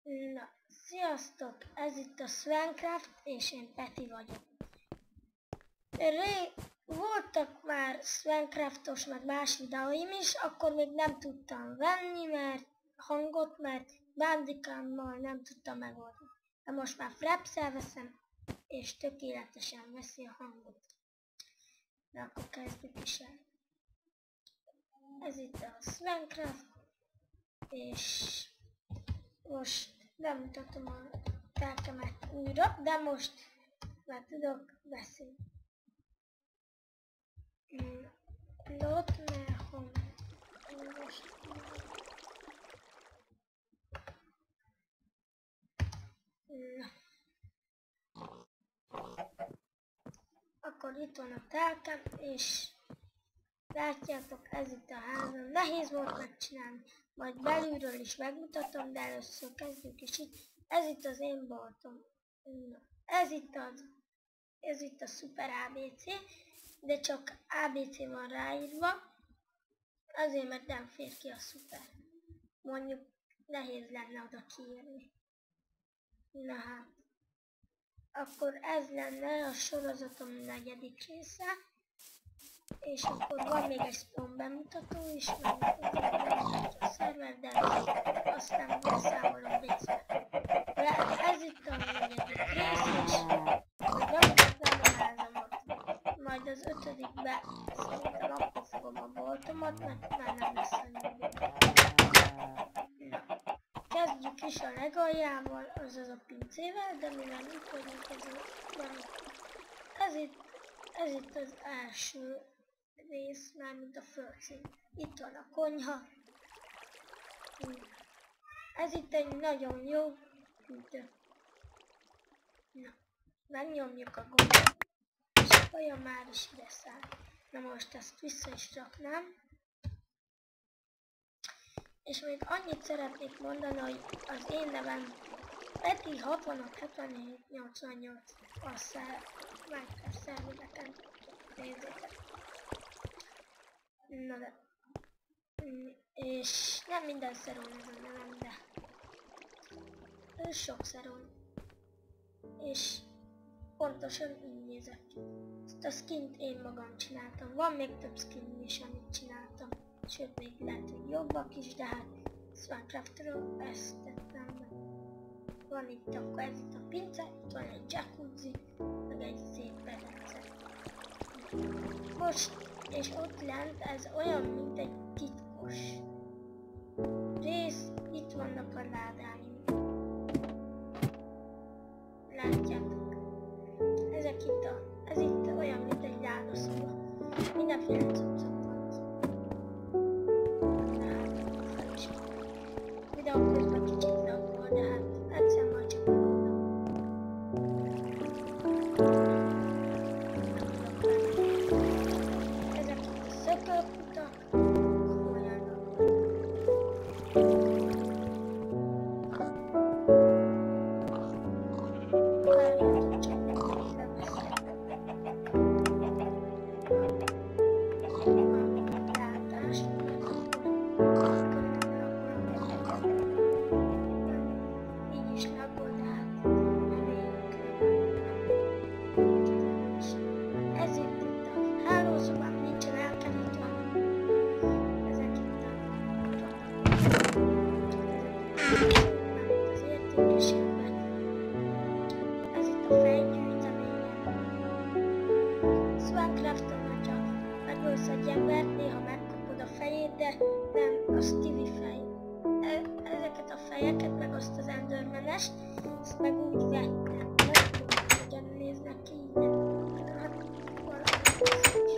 Na, sziasztok! Ez itt a Swancraft, és én Peti vagyok. Voltak már Swancraftos, meg más videóim is, akkor még nem tudtam venni, mert Bandicammal nem tudtam megoldani. De most már Fraps-el veszem, és tökéletesen veszi a hangot. De akkor kezdjük is el. Ez itt a Swancraft, és most bemutatom a tárgyamat újra, de most már tudok beszélni. Akkor itt van a tálkám, és látjátok, ez itt a házam. Nehéz volt megcsinálni, majd belülről is megmutatom, de először kezdjük is itt. Ez itt az én boltom. Ez itt a Super ABC, de csak ABC van ráírva, azért mert nem fér ki a Super. Mondjuk nehéz lenne oda kiírni. Na hát, akkor ez lenne a sorozatom 4. része, és akkor van még egy spawn bemutató is, meg a szerver, de aztán beszámolom részben. Ez itt a 4. rész, és bemutatnám a házamat. Majd az 5-be szerintem akkor fogom a boltomat, mert már nem lesz a 4. Na, kezdjük is a legaljával, azaz a pincével, de mivel itt vagyunk, ez itt az első rész, mármint a földszín. Itt van a konyha. Ez itt egy nagyon jó hűtő. Na, megnyomjuk a gombot, és a kaja már is ide száll. Na most ezt vissza is raknám. És még annyit szeretnék mondani, hogy az én nevem Peti 667788 a Minecraft szervereken. Nézzétek. Na de. És nem minden szeron ez a nevem, de sok szeron. És pontosan így nézek ki. Ezt a skint én magam csináltam. Van még több skin is, amit csináltam. Sőt, még lehet, hogy jobbak is, de hát Swancraftról ezt tettem be. Van itt akkor ez itt a pince, itt van egy jacuzzi, meg egy szép pedence. Most, és ott lent ez olyan, mint egy titkos rész, itt vannak a ládáim. Látjátok? Ez itt olyan, mint egy ládaszoba. Mindenféle cuccok van. Videó közben kicsit laggol, de hát egyszer majd csak megoldom. Ezek itt a szökőkutak, olyanok. Várjátok csak, hogy beveszem. Látás. Az értékesebbek. Ez itt a fejgyűjteményem. Swancrafton, hogyha megölsz egy embert, néha megkapod a fejét, de nem a Stevie fej. Ezeket a fejeket, meg azt az Enderman-est, ezt meg úgy vettem. Nem tudom, hogyan néznek ki így, de hát valami is.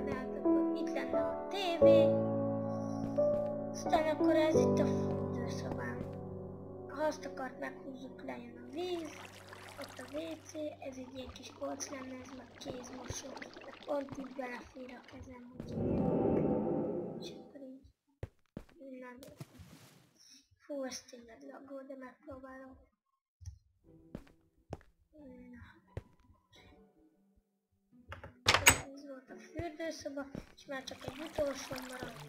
De hát akkor itt lenne a tévé. Aztán akkor ez itt a fürdőszobám. Ha azt akart meghúzzuk, lejön a víz, ott a WC, ez egy ilyen kis polc lenne, ez meg kézmosó. Pont így belefér a kezem, és akkor így. Fú, ez tényleg laggol, de megpróbálom. Ez volt a fürdőszoba, és már csak egy utolsó maradt.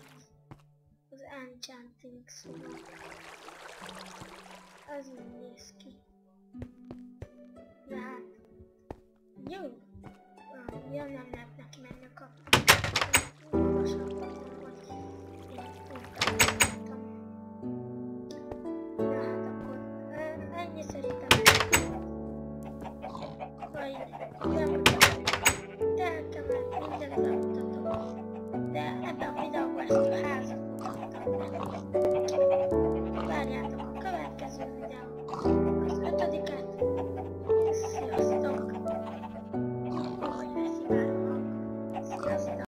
Az Enchanting szoba. az úgy néz ki. De hát... Jó! Ja, nem lehet neki menni a kapcsolat. Magasabban, hogy én úgy találtam. Na hát akkor ennyi szerintem. Hogy nem